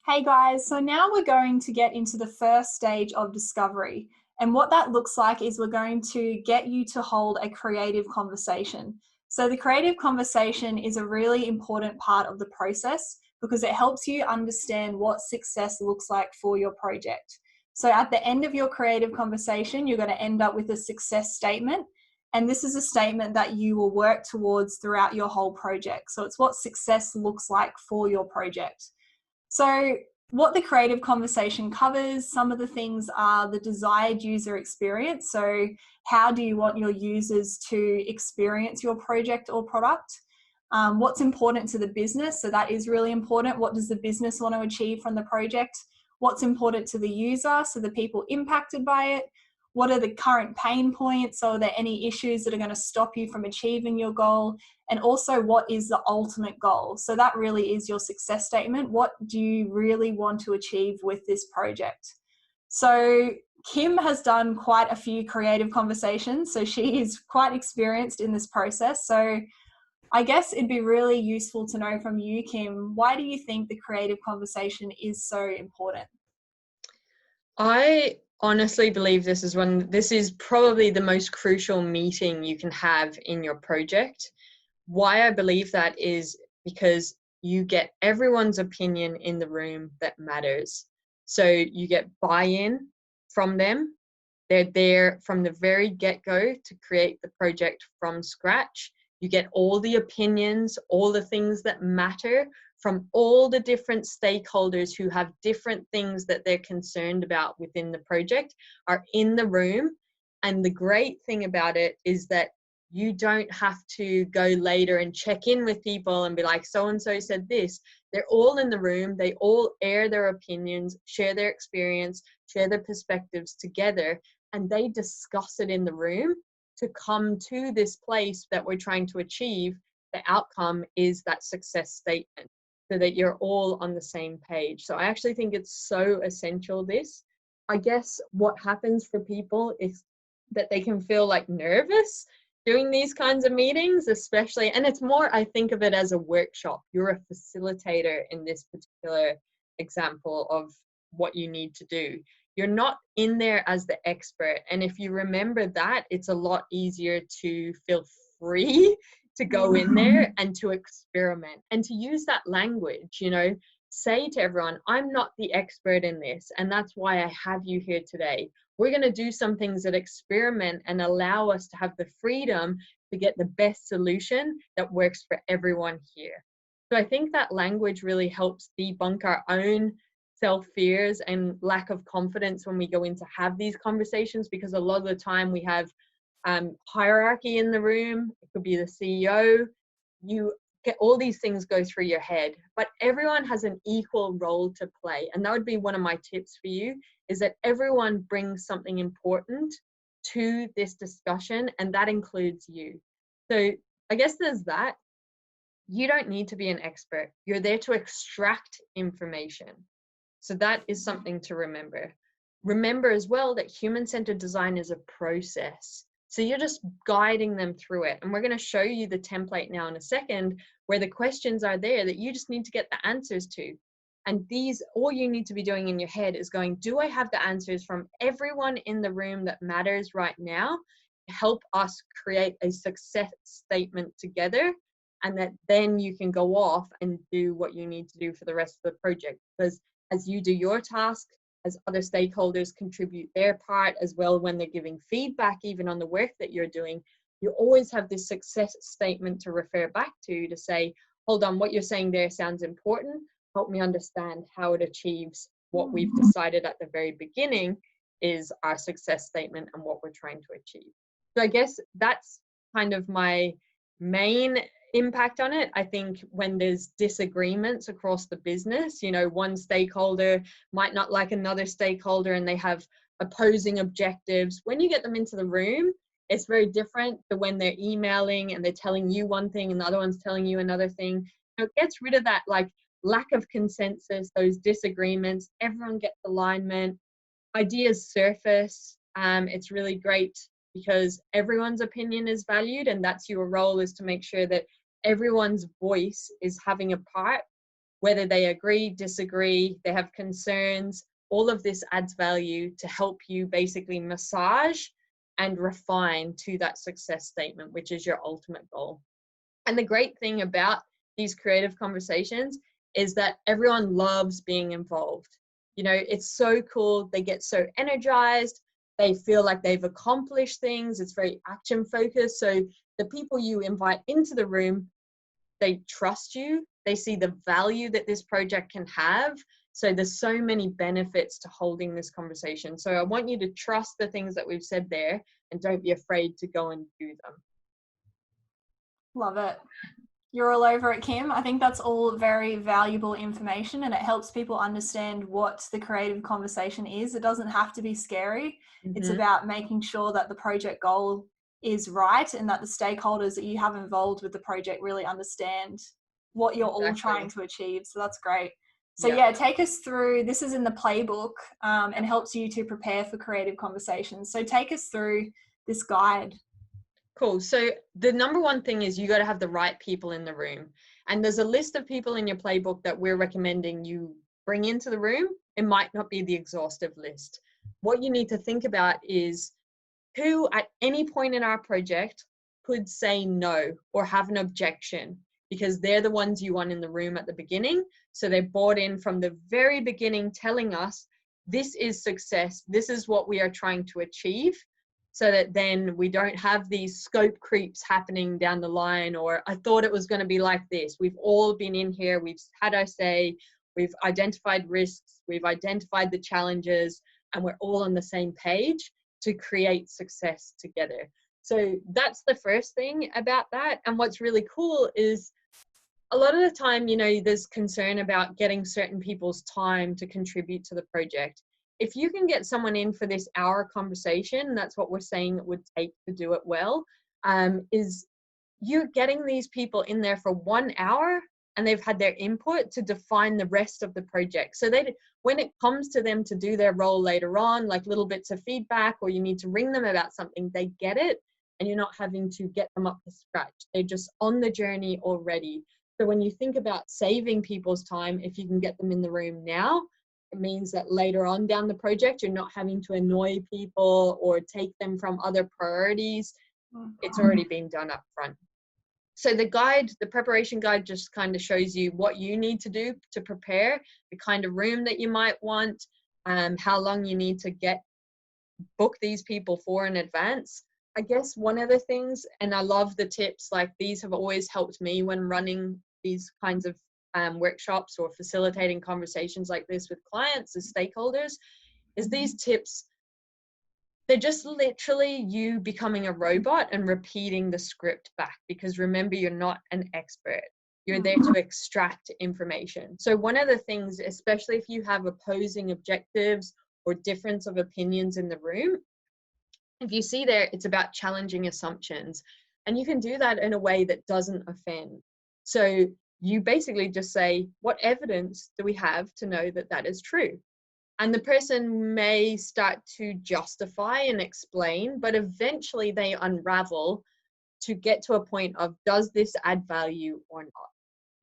Hey guys, so now we're going to get into the first stage of discovery. And what that looks like is we're going to get you to hold a creative conversation. So, the creative conversation is a really important part of the process because it helps you understand what success looks like for your project. So, at the end of your creative conversation, you're going to end up with a success statement. And this is a statement that you will work towards throughout your whole project. So, it's what success looks like for your project. So, what the creative conversation covers, some of the things are the desired user experience. So, how do you want your users to experience your project or product? What's important to the business? So, that is really important. What does the business want to achieve from the project? What's important to the user? So, the people impacted by it. What are the current pain points? So, are there any issues that are going to stop you from achieving your goal? And also, what is the ultimate goal? So that really is your success statement. What do you really want to achieve with this project? So Kim has done quite a few creative conversations, so she is quite experienced in this process. So I guess it'd be really useful to know from you, Kim, why do you think the creative conversation is so important? I honestly believe this is probably the most crucial meeting you can have in your project. Why I believe that is because you get everyone's opinion in the room that matters. So you get buy-in from them. They're there from the very get-go to create the project from scratch. You get all the opinions, all the things that matter from all the different stakeholders who have different things that they're concerned about within the project are in the room. And the great thing about it is that you don't have to go later and check in with people and be like, so-and-so said this. They're all in the room. They all air their opinions, share their experience, share their perspectives together, and they discuss it in the room to come to this place that we're trying to achieve. The outcome is that success statement so that you're all on the same page. So I actually think it's so essential, this. I guess what happens for people is that they can feel like nervous doing these kinds of meetings, especially, and it's more, I think of it as a workshop. You're a facilitator in this particular example of what you need to do. You're not in there as the expert. And if you remember that, it's a lot easier to feel free to go in there and to experiment and to use that language, say to everyone, I'm not the expert in this, and that's why I have you here today. We're going to do some things that experiment and allow us to have the freedom to get the best solution that works for everyone here. So I think that language really helps debunk our own self-fears and lack of confidence when we go in to have these conversations, because a lot of the time we have hierarchy in the room. It could be the CEO. You get all these things go through your head, but everyone has an equal role to play. And that would be one of my tips for you, is that everyone brings something important to this discussion, and that includes you. So I guess there's that. You don't need to be an expert. You're there to extract information. So that is something to remember. Remember as well that human-centered design is a process. So you're just guiding them through it. And we're going to show you the template now in a second, where the questions are there that you just need to get the answers to. And these, all you need to be doing in your head is going, do I have the answers from everyone in the room that matters right now to help us create a success statement together? And that then you can go off and do what you need to do for the rest of the project. Because as you do your task, as other stakeholders contribute their part as well, when they're giving feedback even on the work that you're doing, you always have this success statement to refer back to say, hold on, what you're saying there sounds important. Help me understand how it achieves what we've decided at the very beginning is our success statement and what we're trying to achieve. So I guess that's kind of my main impact on it. I think when there's disagreements across the business, one stakeholder might not like another stakeholder and they have opposing objectives. When you get them into the room, it's very different to when they're emailing and they're telling you one thing and the other one's telling you another thing. So it gets rid of that lack of consensus, those disagreements. Everyone gets alignment, ideas surface. It's really great because everyone's opinion is valued, and that's your role, is to make sure that everyone's voice is having a part whether they agree, disagree, they have concerns. All of this adds value to help you basically massage and refine to that success statement, which is your ultimate goal. And the great thing about these creative conversations is that everyone loves being involved. You know, it's so cool. They get so energized. They feel like they've accomplished things. It's very action focused. So the people you invite into the room, they trust you. They see the value that this project can have. So there's so many benefits to holding this conversation. So I want you to trust the things that we've said there and don't be afraid to go and do them. Love it. You're all over it, Kim. I think that's all very valuable information, and it helps people understand what the creative conversation is. It doesn't have to be scary. It's about making sure that the project goal is right and that the stakeholders that you have involved with the project really understand what you're all trying to achieve. So that's great. So yeah, take us through, this is in the playbook, and helps you to prepare for creative conversations. So take us through this guide. Cool. So the number one thing is you got to have the right people in the room. And there's a list of people in your playbook that we're recommending you bring into the room. It might not be the exhaustive list. What you need to think about is who at any point in our project could say no or have an objection, because they're the ones you want in the room at the beginning. So they're bought in from the very beginning, telling us this is success. This is what we are trying to achieve. So that then we don't have these scope creeps happening down the line, or I thought it was going to be like this. We've all been in here, we've had our say, we've identified risks, we've identified the challenges, and we're all on the same page to create success together. So that's the first thing about that. And what's really cool is a lot of the time, you know, there's concern about getting certain people's time to contribute to the project. If you can get someone in for this hour conversation, that's what we're saying it would take to do it well, is you're getting these people in there for 1 hour and they've had their input to define the rest of the project. So they, when it comes to them to do their role later on, like little bits of feedback, or you need to ring them about something, they get it and you're not having to get them up to scratch. They're just on the journey already. So when you think about saving people's time, if you can get them in the room now, it means that later on down the project, you're not having to annoy people or take them from other priorities. It's already been done up front. So the guide, the preparation guide, just kind of shows you what you need to do to prepare, the kind of room that you might want, how long you need to book these people for in advance. I guess one of the things, and I love the tips, like these have always helped me when running these kinds of workshops or facilitating conversations like this with clients as stakeholders, is these tips. They're just literally you becoming a robot and repeating the script back, because remember, you're not an expert. You're there to extract information. So one of the things, especially if you have opposing objectives or difference of opinions in the room, if you see there, it's about challenging assumptions. And you can do that in a way that doesn't offend. So you basically just say, what evidence do we have to know that that is true? And the person may start to justify and explain, but eventually they unravel to get to a point of, does this add value or not?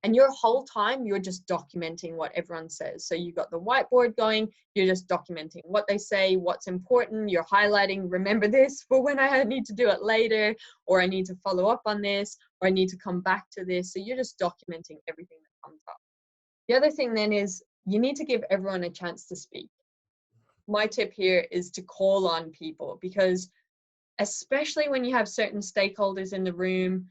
And your whole time, you're just documenting what everyone says. So you've got the whiteboard going, you're just documenting what they say, what's important, you're highlighting, remember this for when I need to do it later, or I need to follow up on this, or I need to come back to this. So you're just documenting everything that comes up. The other thing then is you need to give everyone a chance to speak. My tip here is to call on people, because especially when you have certain stakeholders in the room,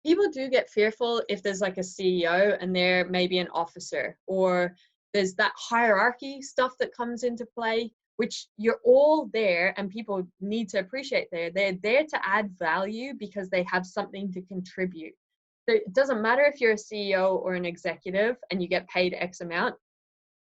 people do get fearful if there's like a CEO and they're maybe an officer, or there's that hierarchy stuff that comes into play, which you're all there and people need to appreciate they're there to add value because they have something to contribute. So it doesn't matter if you're a CEO or an executive and you get paid X amount,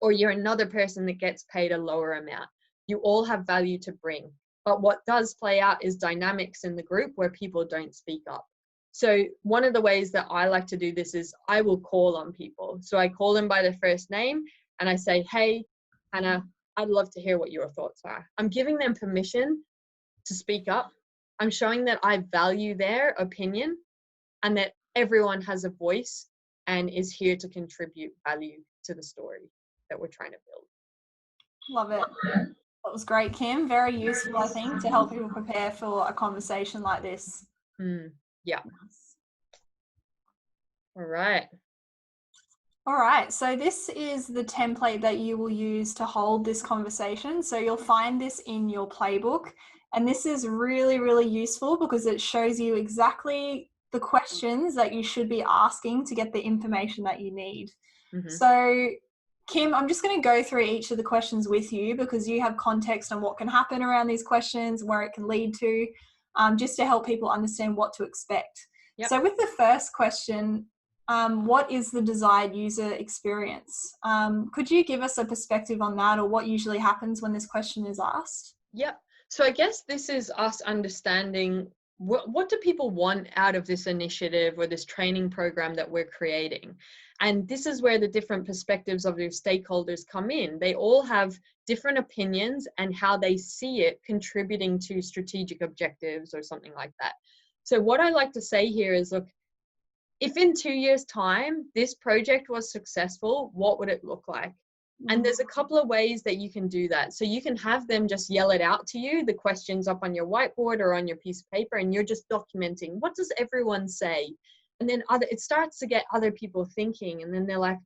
or you're another person that gets paid a lower amount. You all have value to bring. But what does play out is dynamics in the group where people don't speak up. So one of the ways that I like to do this is I will call on people. So I call them by their first name and I say, hey, Hannah, I'd love to hear what your thoughts are. I'm giving them permission to speak up. I'm showing that I value their opinion and that everyone has a voice and is here to contribute value to the story that we're trying to build. Love it. That was great, Kim. Very useful, I think, to help people prepare for a conversation like this. Yeah. All right. All right, so this is the template that you will use to hold this conversation. So you'll find this in your playbook. And this is really, really useful because it shows you exactly the questions that you should be asking to get the information that you need. So Kim, I'm just going to go through each of the questions with you because you have context on what can happen around these questions, where it can lead to, just to help people understand what to expect. Yep. So with the first question, what is the desired user experience? Could you give us a perspective on that, or what usually happens when this question is asked? Yep. So I guess this is us understanding what do people want out of this initiative or this training program that we're creating. And this is where the different perspectives of your stakeholders come in. They all have different opinions and how they see it contributing to strategic objectives or something like that. So what I like to say here is, look, if in 2 years' time this project was successful, what would it look like? And there's a couple of ways that you can do that. So you can have them just yell it out to you, the questions up on your whiteboard or on your piece of paper, and you're just documenting, what does everyone say? And then it starts to get other people thinking, and then they're like,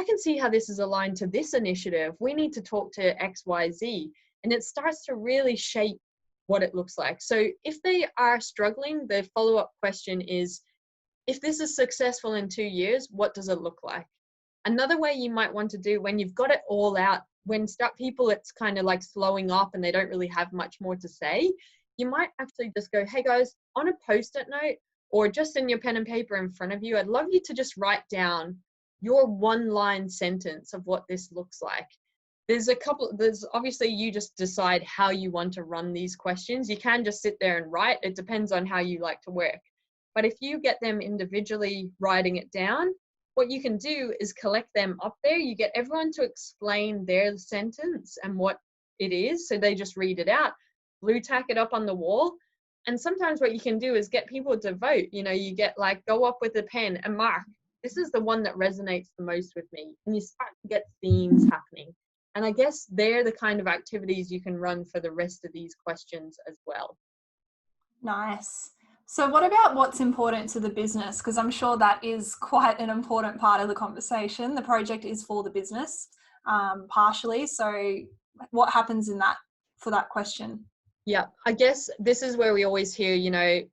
I can see how this is aligned to this initiative. We need to talk to X, Y, Z. And it starts to really shape what it looks like. So if they are struggling, the follow-up question is, if this is successful in 2 years, what does it look like? Another way you might want to do when you've got it all out, when people, it's kind of like slowing up and they don't really have much more to say, you might actually just go, hey guys, on a Post-it note or just in your pen and paper in front of you, I'd love you to just write down your one-line sentence of what this looks like. There's obviously you just decide how you want to run these questions. You can just sit there and write. It depends on how you like to work. But if you get them individually writing it down, what you can do is collect them up there. You get everyone to explain their sentence and what it is. So they just read it out, blue tack it up on the wall. And sometimes what you can do is get people to vote. You get like, go up with a pen and mark, this is the one that resonates the most with me. And you start to get themes happening. And I guess they're the kind of activities you can run for the rest of these questions as well. Nice. So what about what's important to the business? Because I'm sure that is quite an important part of the conversation. The project is for the business, partially. So what happens for that question? Yeah, I guess this is where we always hear,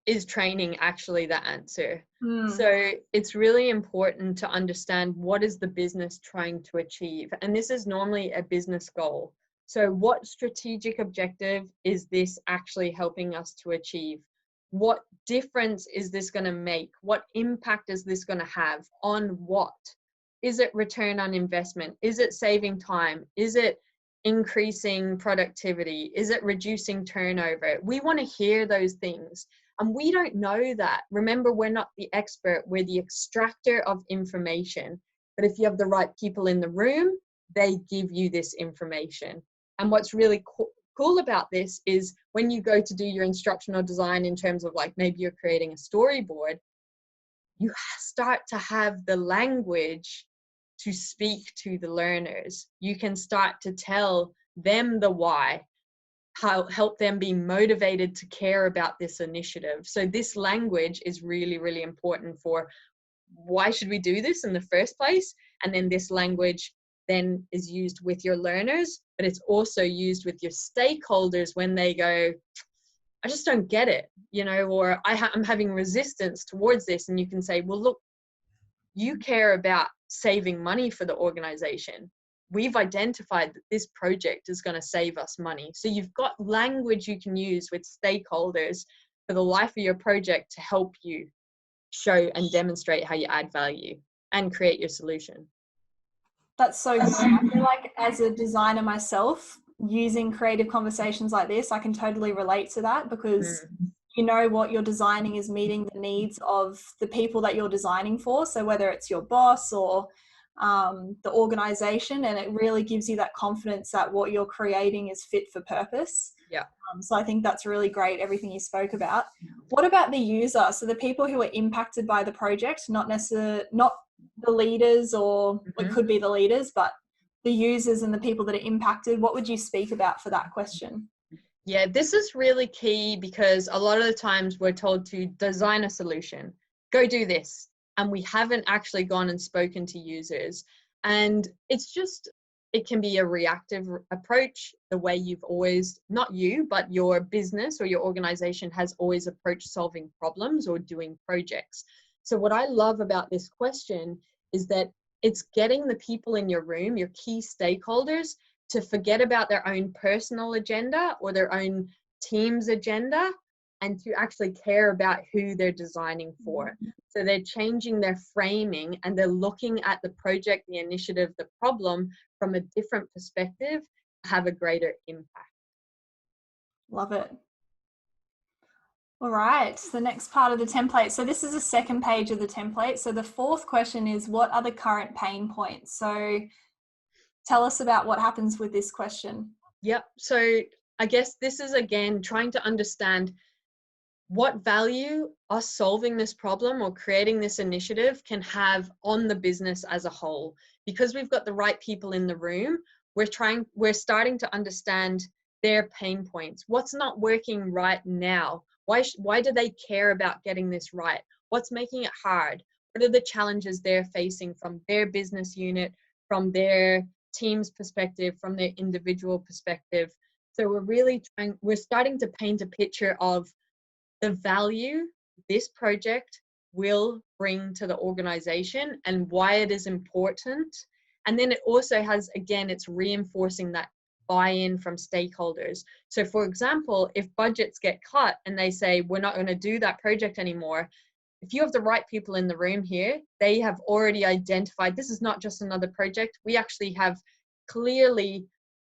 is training actually the answer? So it's really important to understand, what is the business trying to achieve? And this is normally a business goal. So what strategic objective is this actually helping us to achieve? What difference is this going to make? What impact is this going to have on what? Is it return on investment? Is it saving time? Is it increasing productivity? Is it reducing turnover? We want to hear those things. And we don't know that. Remember, we're not the expert. We're the extractor of information. But if you have the right people in the room, they give you this information. And what's really cool about this is when you go to do your instructional design, in terms of like maybe you're creating a storyboard, you start to have the language to speak to the learners. You can start to tell them the why, help them be motivated to care about this initiative. So this language is really, really important for why should we do this in the first place? And then this language then is used with your learners, but it's also used with your stakeholders when they go, I just don't get it, or I'm having resistance towards this. And you can say, well, look, you care about saving money for the organization. We've identified that this project is going to save us money. So you've got language you can use with stakeholders for the life of your project to help you show and demonstrate how you add value and create your solution. That's so good. I feel like as a designer myself, using creative conversations like this, I can totally relate to that, because what you're designing is meeting the needs of the people that you're designing for. So whether it's your boss or the organization, and it really gives you that confidence that what you're creating is fit for purpose. Yeah. So I think that's really great, everything you spoke about. What about the user? So the people who are impacted by the project, not the leaders, or it Mhm. could be the leaders, but the users and the people that are impacted, what would you speak about for that question? Yeah, this is really key because a lot of the times we're told to design a solution, go do this, and we haven't actually gone and spoken to users. And it's just, it can be a reactive approach, the way you've always, not you, but your business or your organization has always approached solving problems or doing projects. So what I love about this question is that it's getting the people in your room, your key stakeholders, to forget about their own personal agenda or their own team's agenda and to actually care about who they're designing for. So they're changing their framing and they're looking at the project, the initiative, the problem from a different perspective to have a greater impact. Love it. All right, the next part of the template. So this is the second page of the template. So the fourth question is, what are the current pain points? So tell us about what happens with this question. Yep. So I guess this is again trying to understand what value us solving this problem or creating this initiative can have on the business as a whole. Because we've got the right people in the room, we're starting to understand their pain points. What's not working right now? Why do they care about getting this right? What's making it hard? What are the challenges they're facing from their business unit, from their team's perspective, from their individual perspective? So we're starting to paint a picture of the value this project will bring to the organization and why it is important. And then it also has, again, it's reinforcing that buy-in from stakeholders. So for example, if budgets get cut and they say, we're not going to do that project anymore, if you have the right people in the room here, they have already identified this is not just another project. We actually have clearly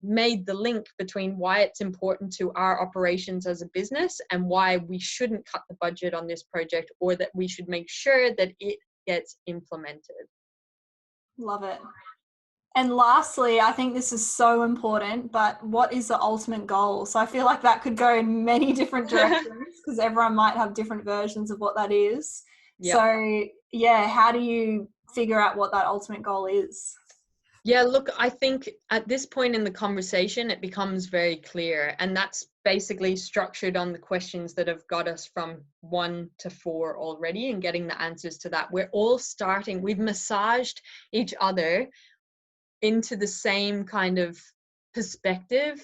made the link between why it's important to our operations as a business and why we shouldn't cut the budget on this project, or that we should make sure that it gets implemented. Love it. And lastly, I think this is so important, but what is the ultimate goal? So I feel like that could go in many different directions because everyone might have different versions of what that is. Yeah. So yeah, how do you figure out what that ultimate goal is? Yeah, look, I think at this point in the conversation, it becomes very clear. And that's basically structured on the questions that have got us from 1 to 4 already and getting the answers to that. We're all starting, we've massaged each other into the same kind of perspective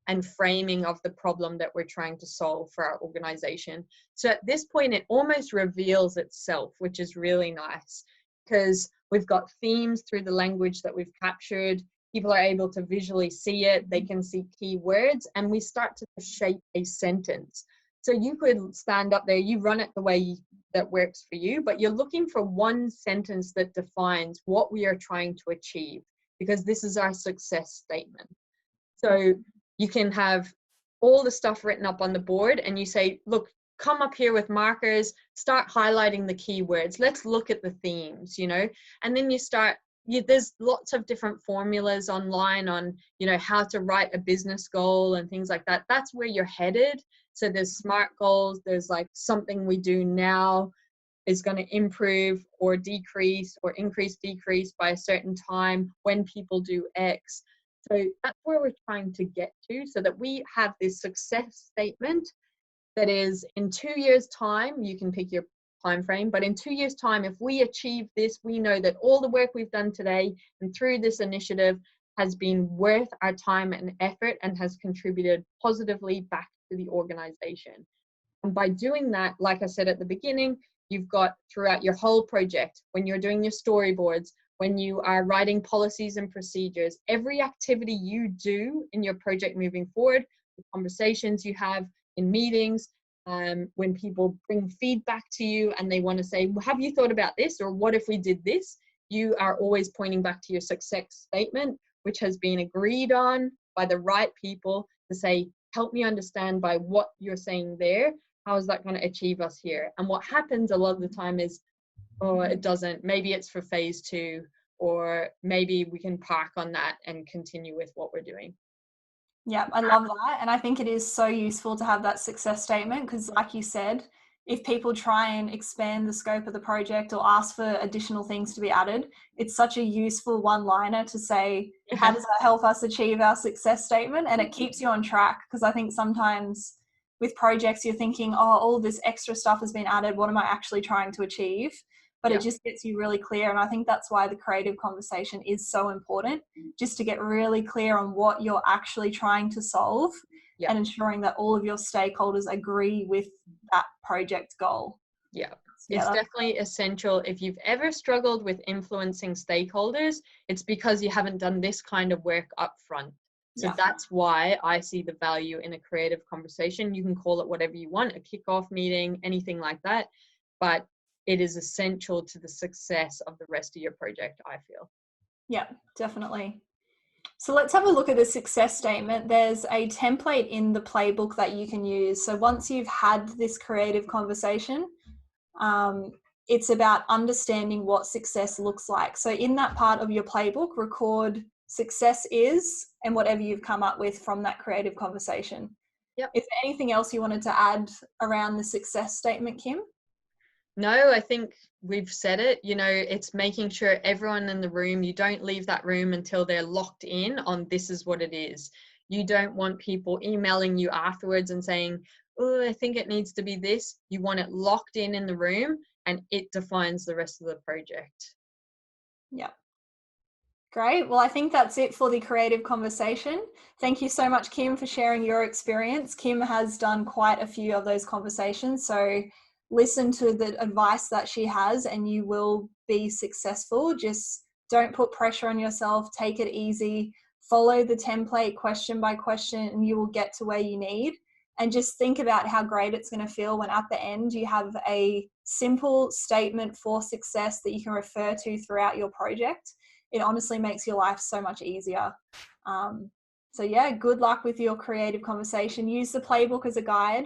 and framing of the problem that we're trying to solve for our organization. So at this point, it almost reveals itself, which is really nice because we've got themes through the language that we've captured. People are able to visually see it. They can see key words, and we start to shape a sentence. So you could stand up there, you run it the way that works for you, but you're looking for one sentence that defines what we are trying to achieve, because this is our success statement. So you can have all the stuff written up on the board and you say, look, come up here with markers, start highlighting the keywords. Let's look at the themes, and then there's lots of different formulas online on, how to write a business goal and things like that. That's where you're headed. So there's SMART goals. There's like something we do now is going to improve or decrease or increase, decrease by a certain time when people do X. So that's where we're trying to get to, so that we have this success statement that is in 2 years' time, you can pick your time frame, but in 2 years' time, if we achieve this, we know that all the work we've done today and through this initiative has been worth our time and effort and has contributed positively back to the organization. And by doing that, like I said at the beginning, you've got throughout your whole project, when you're doing your storyboards, when you are writing policies and procedures, every activity you do in your project moving forward, the conversations you have in meetings, when people bring feedback to you and they want to say, well, have you thought about this? Or what if we did this? You are always pointing back to your success statement, which has been agreed on by the right people to say, help me understand by what you're saying there, how is that going to achieve us here? And what happens a lot of the time is, oh, it doesn't. Maybe it's for phase 2, or maybe we can park on that and continue with what we're doing. Yeah, I love that. And I think it is so useful to have that success statement because, like you said, if people try and expand the scope of the project or ask for additional things to be added, it's such a useful one-liner to say, how does that help us achieve our success statement? And it keeps you on track, because I think sometimes with projects you're thinking, oh, all this extra stuff has been added, what am I actually trying to achieve? But it just gets you really clear. And I think that's why the creative conversation is so important, just to get really clear on what you're actually trying to solve and ensuring that all of your stakeholders agree with that project goal. It's definitely essential. If you've ever struggled with influencing stakeholders, it's because you haven't done this kind of work up front. So that's why I see the value in a creative conversation. You can call it whatever you want, a kickoff meeting, anything like that, but it is essential to the success of the rest of your project, I feel. Yeah, definitely. So let's have a look at the success statement. There's a template in the playbook that you can use. So once you've had this creative conversation, it's about understanding what success looks like. So in that part of your playbook, record success is and whatever you've come up with from that creative conversation. Is there anything else you wanted to add around the success statement, Kim? No, I think we've said it. You know, it's making sure everyone in the room, you don't leave that room until they're locked in on this is what it is. You don't want people emailing you afterwards and saying, oh, I think it needs to be this. You want it locked in the room, and it defines the rest of the project. Yeah. Great. Well, I think that's it for the creative conversation. Thank you so much, Kim, for sharing your experience. Kim has done quite a few of those conversations, so listen to the advice that she has and you will be successful. Just don't put pressure on yourself. Take it easy. Follow the template question by question and you will get to where you need. And just think about how great it's going to feel when at the end you have a simple statement for success that you can refer to throughout your project. It honestly makes your life so much easier. So yeah, good luck with your creative conversation. Use the playbook as a guide.